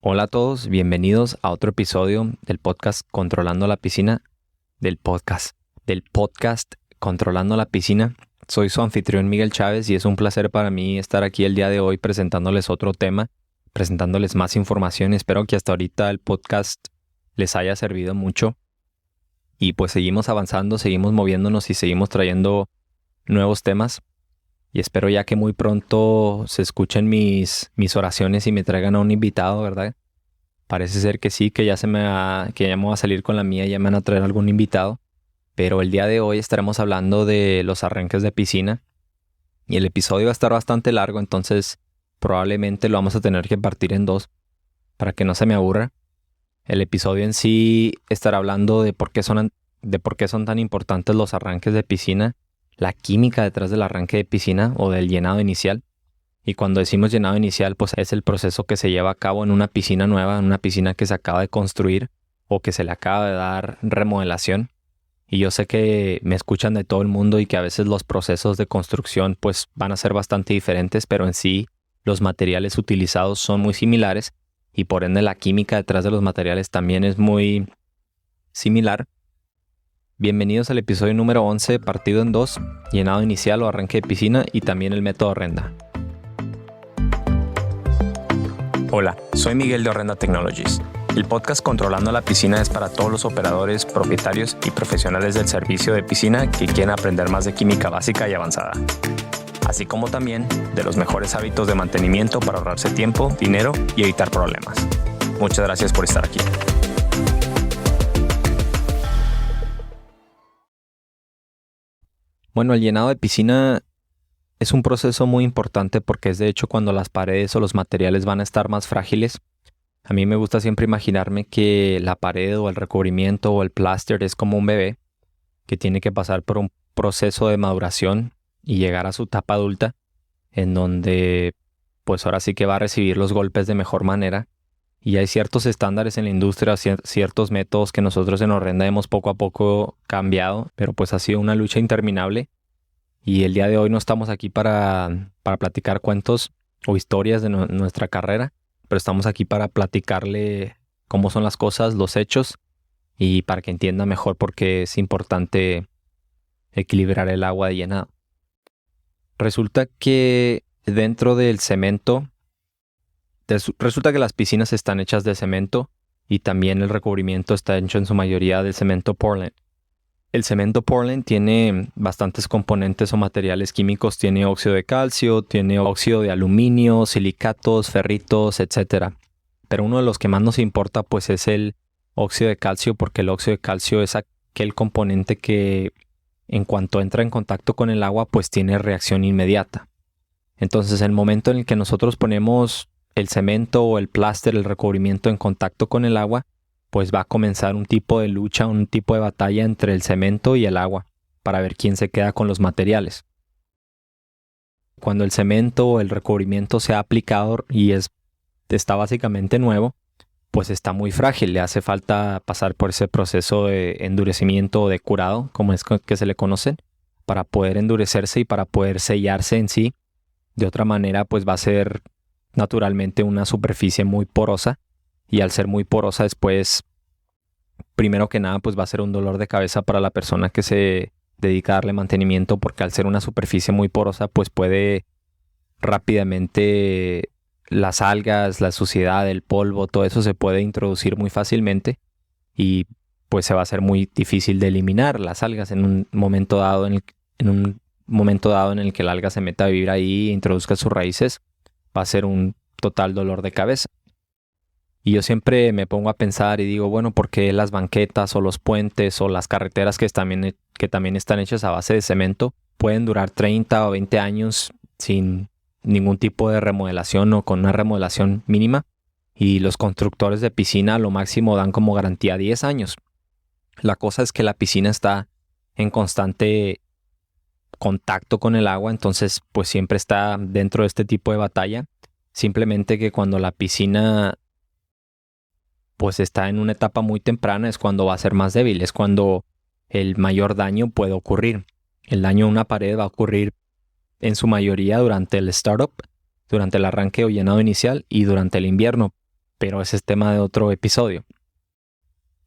Hola a todos, bienvenidos a otro episodio del podcast Controlando la Piscina, del podcast Controlando la Piscina. Soy su anfitrión Miguel Chávez y es un placer para mí estar aquí el día de hoy presentándoles otro tema, presentándoles más información. Espero que hasta ahorita el podcast les haya servido mucho y pues seguimos avanzando, seguimos moviéndonos y seguimos trayendo nuevos temas. Y espero ya que muy pronto se escuchen mis oraciones y me traigan a un invitado, ¿verdad? Parece ser que sí, que ya me voy a salir con la mía y ya me van a traer algún invitado. Pero el día de hoy estaremos hablando de los arranques de piscina. Y el episodio va a estar bastante largo, entonces probablemente lo vamos a tener que partir en dos para que no se me aburra. El episodio en sí estará hablando de por qué son tan importantes los arranques de piscina, la química detrás del arranque de piscina o del llenado inicial. Y cuando decimos llenado inicial, pues es el proceso que se lleva a cabo en una piscina nueva, en una piscina que se acaba de construir o que se le acaba de dar remodelación. Y yo sé que me escuchan de todo el mundo y que a veces los procesos de construcción pues van a ser bastante diferentes, pero en sí los materiales utilizados son muy similares y por ende la química detrás de los materiales también es muy similar. Bienvenidos al episodio número 11, partido en dos, llenado inicial o arranque de piscina y también el método Orrenda. Hola, soy Miguel de Orrenda Technologies. El podcast Controlando la Piscina es para todos los operadores, propietarios y profesionales del servicio de piscina que quieren aprender más de química básica y avanzada, así como también de los mejores hábitos de mantenimiento para ahorrarse tiempo, dinero y evitar problemas. Muchas gracias por estar aquí. Bueno, el llenado de piscina es un proceso muy importante porque es de hecho cuando las paredes o los materiales van a estar más frágiles. A mí me gusta siempre imaginarme que la pared o el recubrimiento o el pláster es como un bebé que tiene que pasar por un proceso de maduración y llegar a su etapa adulta en donde pues ahora sí que va a recibir los golpes de mejor manera. Y hay ciertos estándares en la industria, ciertos métodos que nosotros en Orrenda hemos poco a poco cambiado, pero pues ha sido una lucha interminable. Y el día de hoy no estamos aquí para platicar cuentos o historias de nuestra carrera, pero estamos aquí para platicarle cómo son las cosas, los hechos, y para que entienda mejor por qué es importante equilibrar el agua de llenado. Resulta que dentro del cemento, resulta que las piscinas están hechas de cemento y también el recubrimiento está hecho en su mayoría de cemento Portland. El cemento Portland tiene bastantes componentes o materiales químicos. Tiene óxido de calcio, tiene óxido de aluminio, silicatos, ferritos, etc. Pero uno de los que más nos importa pues es el óxido de calcio, porque el óxido de calcio es aquel componente que en cuanto entra en contacto con el agua pues tiene reacción inmediata. Entonces el momento en el que nosotros ponemos el cemento o el pláster, el recubrimiento en contacto con el agua, pues va a comenzar un tipo de lucha, un tipo de batalla entre el cemento y el agua para ver quién se queda con los materiales. Cuando el cemento o el recubrimiento se ha aplicado y está básicamente nuevo, pues está muy frágil, le hace falta pasar por ese proceso de endurecimiento o de curado, como es que se le conoce, para poder endurecerse y para poder sellarse en sí. De otra manera, pues va a ser naturalmente una superficie muy porosa. Y al ser muy porosa después, primero que nada, pues va a ser un dolor de cabeza para la persona que se dedica a darle mantenimiento, porque al ser una superficie muy porosa, pues puede rápidamente las algas, la suciedad, el polvo, todo eso se puede introducir muy fácilmente y pues se va a hacer muy difícil de eliminar las algas en un momento dado en el que el alga se meta a vivir ahí e introduzca sus raíces, va a ser un total dolor de cabeza. Y yo siempre me pongo a pensar y digo, bueno, ¿por qué las banquetas o los puentes o las carreteras que también están hechas a base de cemento pueden durar 30 o 20 años sin ningún tipo de remodelación o con una remodelación mínima? Y los constructores de piscina a lo máximo dan como garantía 10 años. La cosa es que la piscina está en constante contacto con el agua, entonces pues siempre está dentro de este tipo de batalla. Simplemente que cuando la piscina pues está en una etapa muy temprana es cuando va a ser más débil, es cuando el mayor daño puede ocurrir. El daño a una pared va a ocurrir en su mayoría durante el startup, durante el arranque o llenado inicial y durante el invierno. pero ese es tema de otro episodio.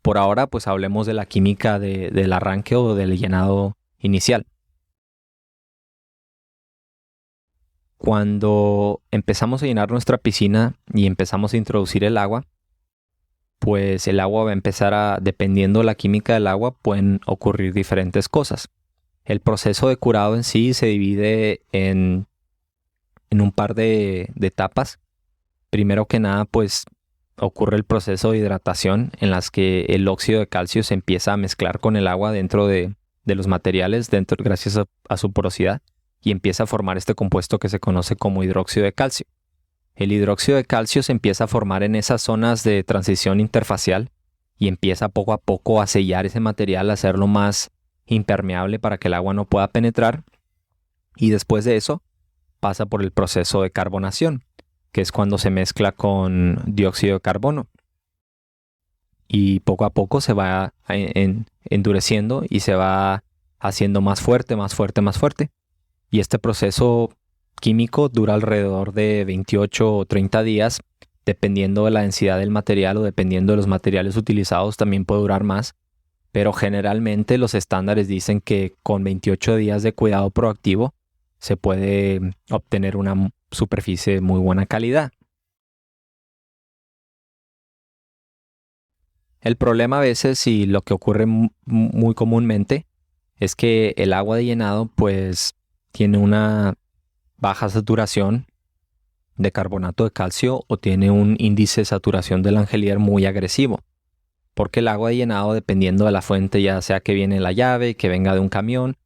Por ahora, pues hablemos de la química del arranque o del llenado inicial. Cuando empezamos a llenar nuestra piscina y empezamos a introducir el agua, pues el agua va a empezar dependiendo de la química del agua, pueden ocurrir diferentes cosas. El proceso de curado en sí se divide en un par de etapas. Primero que nada, pues ocurre el proceso de hidratación en las que el óxido de calcio se empieza a mezclar con el agua dentro de los materiales, gracias a su porosidad, y empieza a formar este compuesto que se conoce como hidróxido de calcio. El hidróxido de calcio se empieza a formar en esas zonas de transición interfacial y empieza poco a poco a sellar ese material, a hacerlo más impermeable para que el agua no pueda penetrar, y después de eso pasa por el proceso de carbonación, que es cuando se mezcla con dióxido de carbono. Y poco a poco se va endureciendo y se va haciendo más fuerte, más fuerte, más fuerte. Y este proceso químico dura alrededor de 28 o 30 días, dependiendo de la densidad del material o dependiendo de los materiales utilizados, también puede durar más. Pero generalmente los estándares dicen que con 28 días de cuidado proactivo se puede obtener una superficie de muy buena calidad. El problema a veces, y lo que ocurre muy comúnmente, es que el agua de llenado pues tiene una baja saturación de carbonato de calcio o tiene un índice de saturación del Langelier muy agresivo. Porque el agua de llenado, dependiendo de la fuente, ya sea que viene la llave, que venga de un camión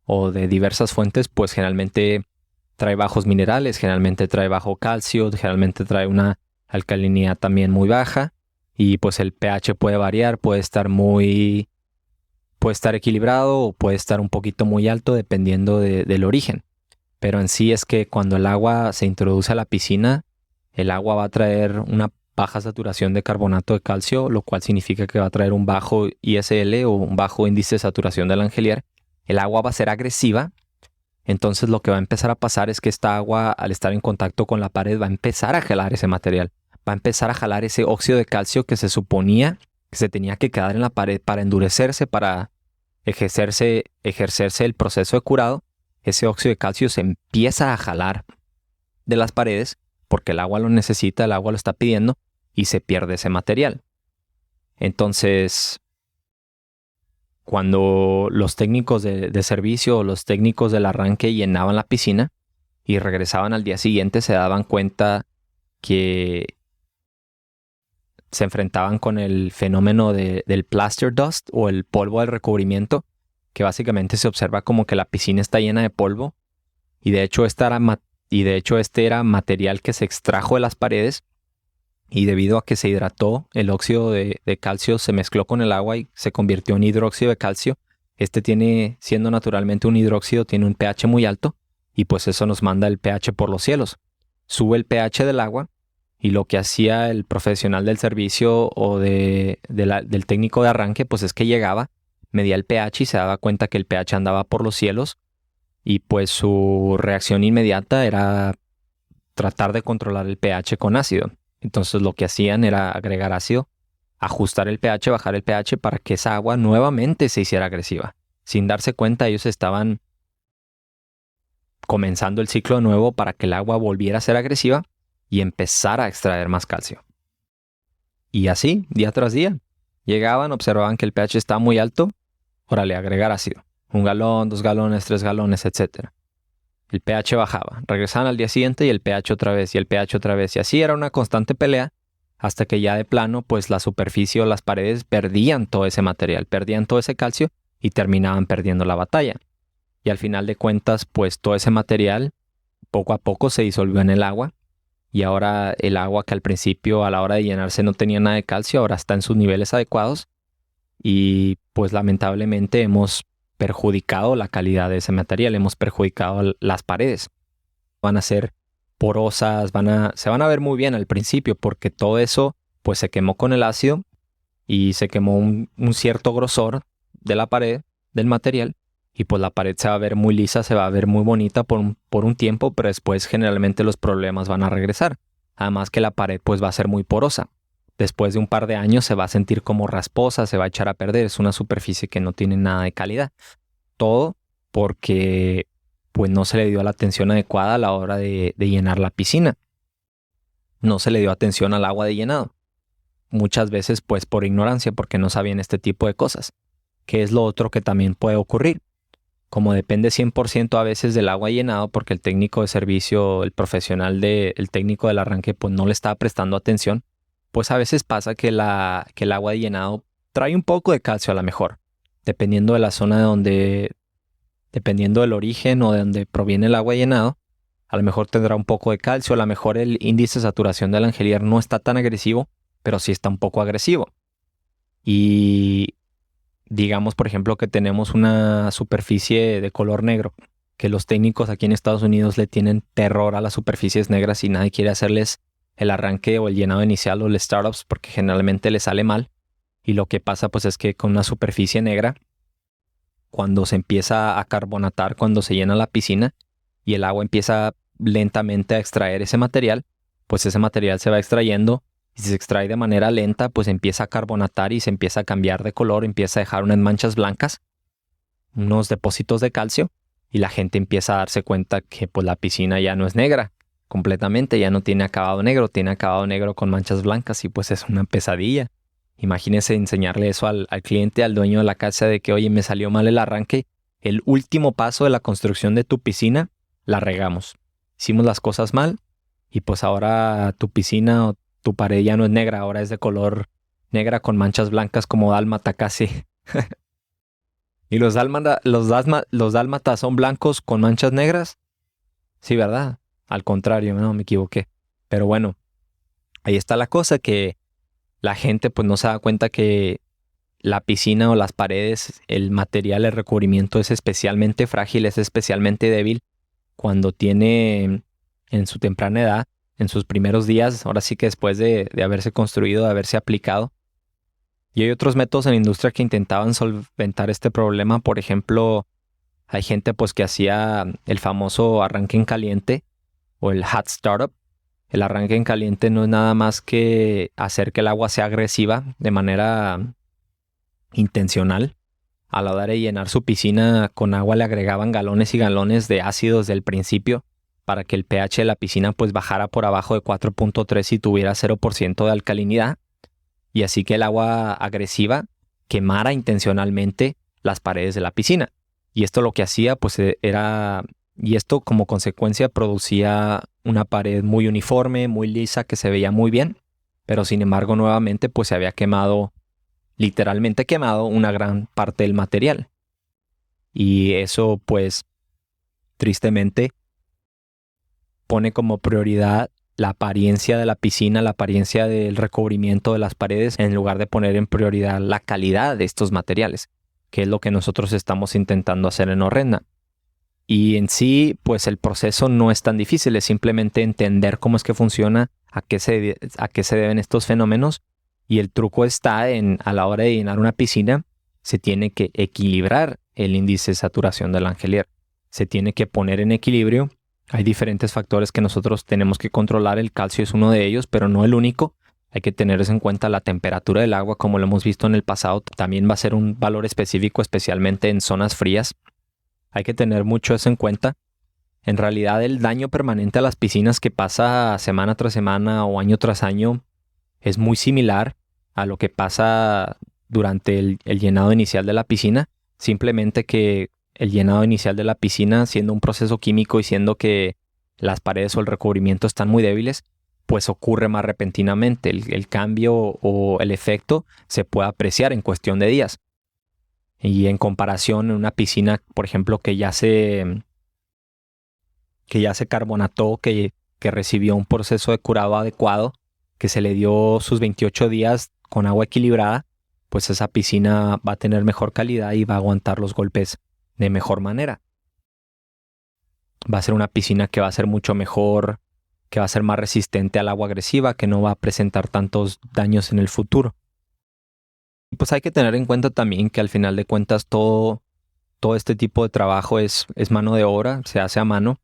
o de diversas fuentes, pues generalmente trae bajos minerales, generalmente trae bajo calcio, generalmente trae una alcalinidad también muy baja, y pues el pH puede variar, puede estar equilibrado o puede estar un poquito muy alto dependiendo del origen. Pero en sí es que cuando el agua se introduce a la piscina, el agua va a traer una baja saturación de carbonato de calcio, lo cual significa que va a traer un bajo ISL o un bajo índice de saturación del Langelier. El agua va a ser agresiva. Entonces lo que va a empezar a pasar es que esta agua, al estar en contacto con la pared, va a empezar a jalar ese material. Va a empezar a jalar ese óxido de calcio que se suponía que se tenía que quedar en la pared para endurecerse, para ejercerse el proceso de curado. Ese óxido de calcio se empieza a jalar de las paredes porque el agua lo necesita, el agua lo está pidiendo y se pierde ese material. Entonces, cuando los técnicos de servicio o los técnicos del arranque llenaban la piscina y regresaban al día siguiente, se daban cuenta que se enfrentaban con el fenómeno del plaster dust o el polvo del recubrimiento, que básicamente se observa como que la piscina está llena de polvo, y de hecho este era material que se extrajo de las paredes, y debido a que se hidrató, el óxido de calcio se mezcló con el agua y se convirtió en hidróxido de calcio. Siendo naturalmente un hidróxido, tiene un pH muy alto, y pues eso nos manda el pH por los cielos. Sube el pH del agua, y lo que hacía el profesional del servicio o del técnico de arranque, pues es que llegaba, medía el pH y se daba cuenta que el pH andaba por los cielos, y pues su reacción inmediata era tratar de controlar el pH con ácido. Entonces lo que hacían era agregar ácido, ajustar el pH, bajar el pH para que esa agua nuevamente se hiciera agresiva. Sin darse cuenta, ellos estaban comenzando el ciclo de nuevo para que el agua volviera a ser agresiva y empezara a extraer más calcio. Y así, día tras día, llegaban, observaban que el pH estaba muy alto, órale, agregar ácido. 1 galón, 2 galones, 3 galones, etc. El pH bajaba, regresaban al día siguiente y el pH otra vez, y el pH otra vez, y así era una constante pelea, hasta que ya de plano, pues la superficie o las paredes perdían todo ese material, perdían todo ese calcio y terminaban perdiendo la batalla. Y al final de cuentas, pues todo ese material poco a poco se disolvió en el agua, y ahora el agua, que al principio a la hora de llenarse no tenía nada de calcio, ahora está en sus niveles adecuados, y pues lamentablemente hemos perjudicado la calidad de ese material, hemos perjudicado las paredes. Van a ser porosas, se van a ver muy bien al principio porque todo eso pues se quemó con el ácido y se quemó un cierto grosor de la pared, del material, y pues la pared se va a ver muy lisa, se va a ver muy bonita por un tiempo, pero después generalmente los problemas van a regresar. Además que la pared pues va a ser muy porosa. después de un par de años se va a sentir como rasposa, se va a echar a perder. Es una superficie que no tiene nada de calidad. Todo porque pues no se le dio la atención adecuada a la hora de llenar la piscina. No se le dio atención al agua de llenado. Muchas veces pues por ignorancia, porque no sabían este tipo de cosas. ¿Qué es lo otro que también puede ocurrir? Como depende 100% a veces del agua llenado, porque el técnico de servicio, el profesional el técnico del arranque, pues no le está prestando atención, pues a veces pasa que el agua de llenado trae un poco de calcio a lo mejor, dependiendo de la zona dependiendo del origen o de donde proviene el agua de llenado, a lo mejor tendrá un poco de calcio, a lo mejor el índice de saturación del Langelier no está tan agresivo, pero sí está un poco agresivo. Y digamos, por ejemplo, que tenemos una superficie de color negro, que los técnicos aquí en Estados Unidos le tienen terror a las superficies negras y nadie quiere hacerles el arranque o el llenado inicial o el startups porque generalmente les sale mal. Y lo que pasa pues es que con una superficie negra, cuando se empieza a carbonatar, cuando se llena la piscina y el agua empieza lentamente a extraer ese material, pues ese material se va extrayendo. Y si se extrae de manera lenta, pues empieza a carbonatar y se empieza a cambiar de color, empieza a dejar unas manchas blancas, unos depósitos de calcio, y la gente empieza a darse cuenta que pues la piscina ya no es negra completamente, ya no tiene acabado negro, tiene acabado negro con manchas blancas y pues es una pesadilla. Imagínese enseñarle eso al cliente, al dueño de la casa de que, oye, me salió mal el arranque, el último paso de la construcción de tu piscina, la regamos. Hicimos las cosas mal y pues ahora tu piscina o tu pared ya no es negra, ahora es de color negra con manchas blancas como dálmata casi. ¿Y los dálmatas son blancos con manchas negras? Sí, ¿verdad? Al contrario, no, me equivoqué. Pero bueno, ahí está la cosa, que la gente pues no se da cuenta que la piscina o las paredes, el material, el recubrimiento es especialmente frágil, es especialmente débil cuando tiene en su temprana edad, en sus primeros días, ahora sí que después de haberse construido, de haberse aplicado. Y hay otros métodos en la industria que intentaban solventar este problema. Por ejemplo, hay gente pues que hacía el famoso arranque en caliente o el hot startup. El arranque en caliente no es nada más que hacer que el agua sea agresiva de manera intencional. A la hora de llenar su piscina con agua le agregaban galones y galones de ácido desde el principio para que el pH de la piscina pues bajara por abajo de 4.3 y tuviera 0% de alcalinidad, y así que el agua agresiva quemara intencionalmente las paredes de la piscina. Y esto lo que hacía pues y esto como consecuencia producía una pared muy uniforme, muy lisa, que se veía muy bien, pero sin embargo nuevamente pues se había quemado, literalmente quemado, una gran parte del material. Y eso pues tristemente pone como prioridad la apariencia de la piscina, la apariencia del recubrimiento de las paredes, en lugar de poner en prioridad la calidad de estos materiales, que es lo que nosotros estamos intentando hacer en Orrenda. Y en sí, pues el proceso no es tan difícil, es simplemente entender cómo es que funciona, a qué se deben estos fenómenos, y el truco está a la hora de llenar una piscina, se tiene que equilibrar el índice de saturación del Langelier. Se tiene que poner en equilibrio. Hay diferentes factores que nosotros tenemos que controlar, el calcio es uno de ellos, pero no el único. Hay que tener en cuenta la temperatura del agua, como lo hemos visto en el pasado. También va a ser un valor específico, especialmente en zonas frías. Hay que tener mucho eso en cuenta. En realidad, el daño permanente a las piscinas que pasa semana tras semana o año tras año es muy similar a lo que pasa durante el llenado inicial de la piscina. Simplemente que el llenado inicial de la piscina, siendo un proceso químico y siendo que las paredes o el recubrimiento están muy débiles, pues ocurre más repentinamente. El cambio o el efecto se puede apreciar en cuestión de días. Y en comparación, en una piscina, por ejemplo, que ya se carbonató, que recibió un proceso de curado adecuado, que se le dio sus 28 días con agua equilibrada, pues esa piscina va a tener mejor calidad y va a aguantar los golpes de mejor manera. Va a ser una piscina que va a ser mucho mejor, que va a ser más resistente al agua agresiva, que no va a presentar tantos daños en el futuro. Y pues hay que tener en cuenta también que al final de cuentas todo este tipo de trabajo es mano de obra, se hace a mano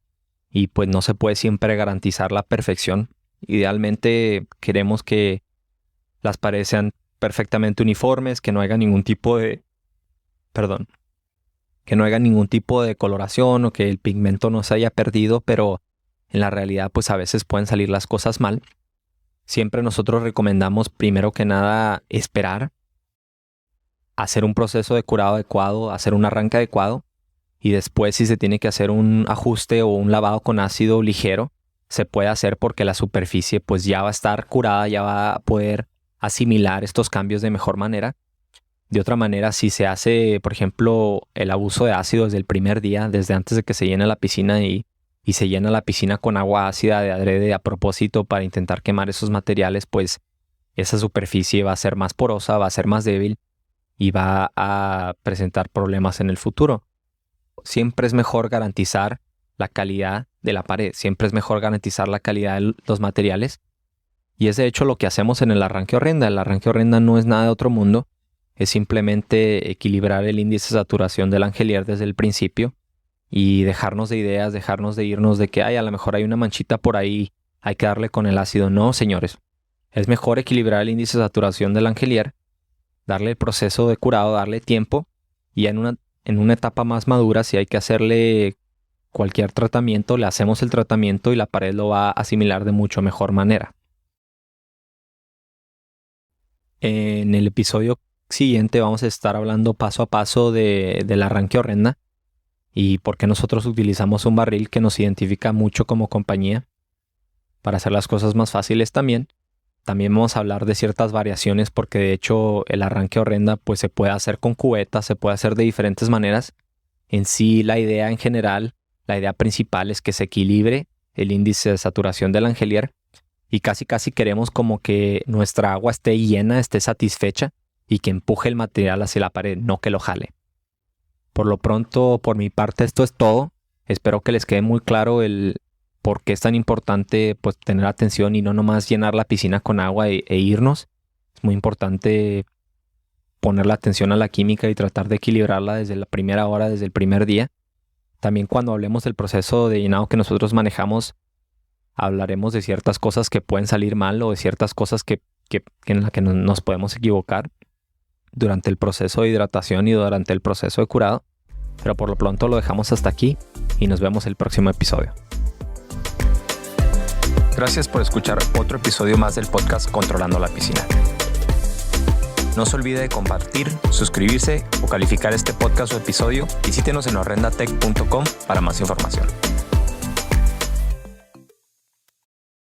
y pues no se puede siempre garantizar la perfección. Idealmente queremos que las paredes sean perfectamente uniformes, que no haya ningún tipo de, que no haya ningún tipo de coloración o que el pigmento no se haya perdido, pero en la realidad pues a veces pueden salir las cosas mal. Siempre nosotros recomendamos primero que nada esperar, hacer un proceso de curado adecuado, hacer un arranque adecuado y después si se tiene que hacer un ajuste o un lavado con ácido ligero, se puede hacer porque la superficie pues ya va a estar curada, ya va a poder asimilar estos cambios de mejor manera. De otra manera, si se hace, por ejemplo, el abuso de ácido desde el primer día, desde antes de que se llene la piscina y se llena la piscina con agua ácida de adrede a propósito para intentar quemar esos materiales, pues esa superficie va a ser más porosa, va a ser más débil y va a presentar problemas en el futuro. Siempre es mejor garantizar la calidad de la pared, siempre es mejor garantizar la calidad de los materiales. Y es de hecho lo que hacemos en el arranque horrenda. El arranque horrenda no es nada de otro mundo, es simplemente equilibrar el índice de saturación del Langelier desde el principio y dejarnos de ideas, dejarnos de irnos de que a lo mejor hay una manchita por ahí, hay que darle con el ácido. No, señores, es mejor equilibrar el índice de saturación del Langelier, darle el proceso de curado, darle tiempo y en una etapa más madura, si hay que hacerle cualquier tratamiento, le hacemos el tratamiento y la pared lo va a asimilar de mucho mejor manera. En el episodio siguiente vamos a estar hablando paso a paso del arranque horrenda y por qué nosotros utilizamos un barril que nos identifica mucho como compañía para hacer las cosas más fáciles también. También vamos a hablar de ciertas variaciones porque de hecho el arranque horrenda pues se puede hacer con cubetas, se puede hacer de diferentes maneras. En sí la idea en general, la idea principal es que se equilibre el índice de saturación del Langelier y casi queremos como que nuestra agua esté llena, esté satisfecha y que empuje el material hacia la pared, no que lo jale. Por lo pronto, por mi parte, esto es todo. Espero que les quede muy claro el por qué es tan importante pues, tener atención y no nomás llenar la piscina con agua e irnos. Es muy importante poner la atención a la química y tratar de equilibrarla desde la primera hora, desde el primer día. También cuando hablemos del proceso de llenado que nosotros manejamos, hablaremos de ciertas cosas que pueden salir mal o de ciertas cosas en las que nos podemos equivocar durante el proceso de hidratación y durante el proceso de curado. Pero por lo pronto lo dejamos hasta aquí y nos vemos el próximo episodio. Gracias por escuchar otro episodio más del podcast Controlando la Piscina. No se olvide de compartir, suscribirse o calificar este podcast o episodio. Visítenos en horrendatech.com para más información.